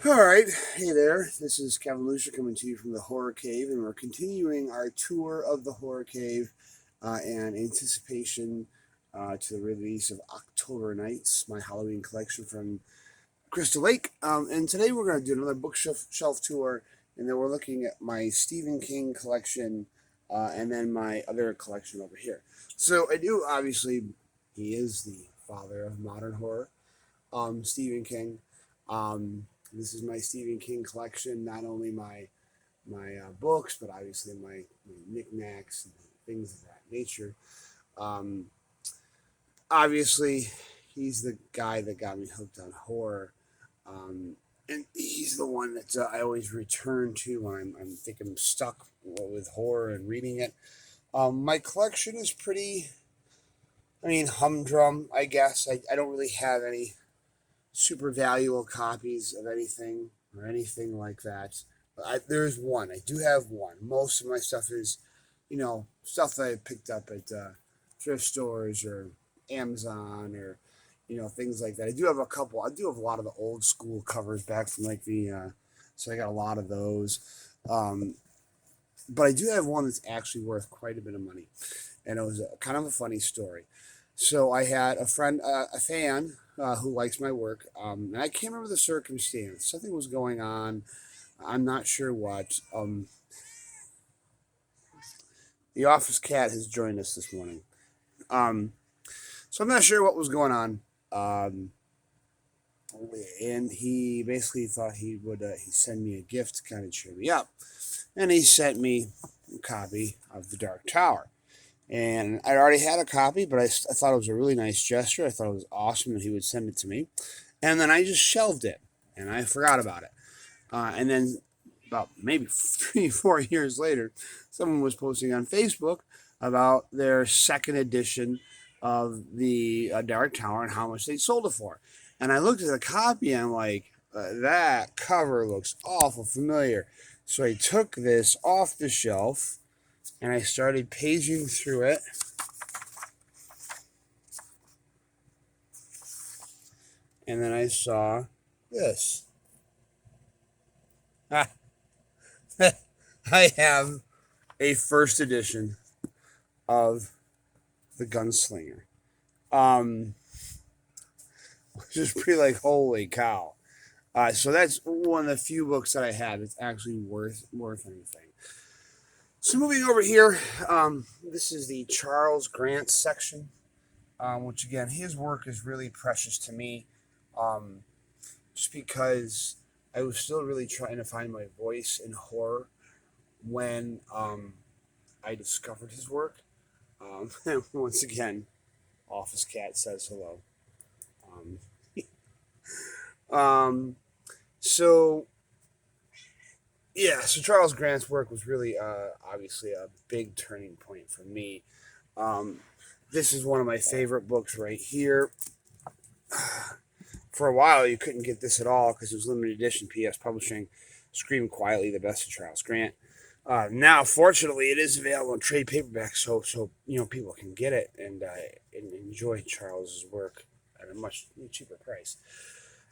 All right, hey there. This is Kevin Lucia coming to you from the Horror Cave, and we're continuing our tour of the Horror Cave and anticipation to the release of October Nights, my Halloween collection from Crystal Lake. And today we're going to do another bookshelf tour, and then we're looking at my Stephen King collection and then my other collection over here. So I do obviously, he is the father of modern horror, Stephen King. This is my Stephen King collection, not only my books, but obviously my knickknacks and things of that nature. Um, Obviously, he's the guy that got me hooked on horror, and he's the one that I always return to when I'm think I'm stuck with horror and reading it. My collection is pretty, humdrum, I guess. I don't really have any super valuable copies of anything or anything like that. There's one. I do have one. Most of my stuff is, stuff that I picked up at thrift stores or Amazon or, things like that. I do have a couple. I do have a lot of the old school covers back from like so I got a lot of those. Um, but I do have one that's actually worth quite a bit of money. And it was kind of a funny story. So I had a friend, a fan, who likes my work, and I can't remember the circumstance. Something was going on. I'm not sure what. The office cat has joined us this morning, um, so I'm not sure what was going on. Um, and he basically thought he would he send me a gift to kind of cheer me up, and he sent me a copy of The Dark Tower. And I already had a copy, but I thought it was a really nice gesture. I thought it was awesome that he would send it to me. And then I just shelved it and I forgot about it. And then about maybe 3, 4 years later, someone was posting on Facebook about their second edition of the Dark Tower and how much they sold it for. And I looked at the copy and I'm like, that cover looks awful familiar. So I took this off the shelf and I started paging through it. And then I saw this. I have a first edition of The Gunslinger. Which is pretty like, holy cow. So that's one of the few books that I have that's actually worth anything. So moving over here, this is the Charles Grant section, which again, his work is really precious to me, um, just because I was still really trying to find my voice in horror when I discovered his work. And once again, Office Cat says hello. Um, um, so so Charles Grant's work was really obviously a big turning point for me. Um, this is one of my favorite books right here. For a while, you couldn't get this at all because it was limited edition. PS Publishing, Scream Quietly, the best of Charles Grant. Now, fortunately, it is available in trade paperback, so people can get it and enjoy Charles's work at a much cheaper price.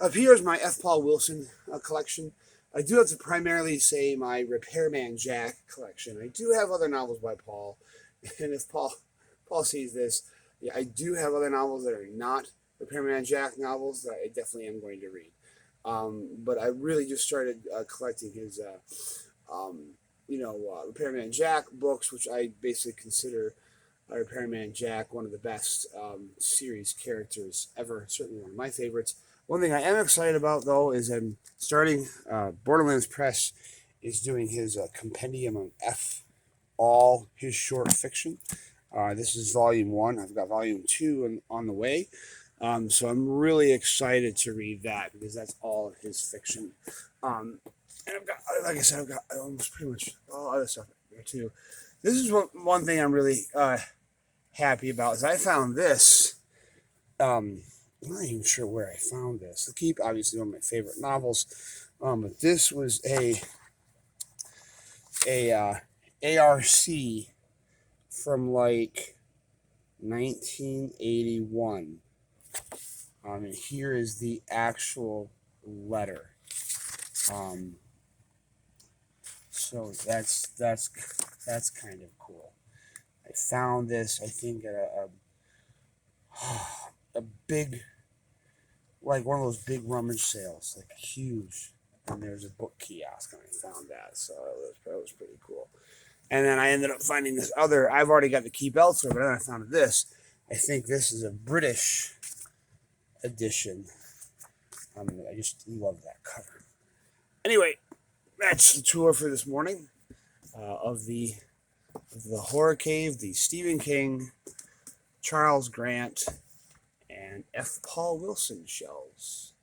Up here is my F. Paul Wilson collection. I do have to primarily say my Repairman Jack collection. I do have other novels by Paul, and if Paul sees this, yeah, I do have other novels that are not Repairman Jack novels that I definitely am going to read. But I really just started collecting his, Repairman Jack books, which I basically consider Repairman Jack one of the best series characters ever. Certainly one of my favorites. One thing I am excited about, though, is I'm starting, Borderlands Press is doing his compendium of F, all his short fiction. This is volume 1. I've got volume 2 on the way. So I'm really excited to read that because that's all of his fiction. And I've got, like I said, I've got almost pretty much all other stuff there too. This is one thing I'm really happy about is I found this. I'm not even sure where I found this. The Keep, obviously one of my favorite novels, but this was a ARC from like 1981. And here is the actual letter. So that's kind of cool. I found this, I think, at a big, like one of those big rummage sales, like huge. And there's a book kiosk, and I found that, so that was pretty cool. And then I ended up finding this other. I've already got the Keep Elsewhere, but then I found this. I think this is a British edition. I just love that cover. Anyway, that's the tour for this morning of the Horror Cave, the Stephen King, Charles Grant, and F. Paul Wilson shelves.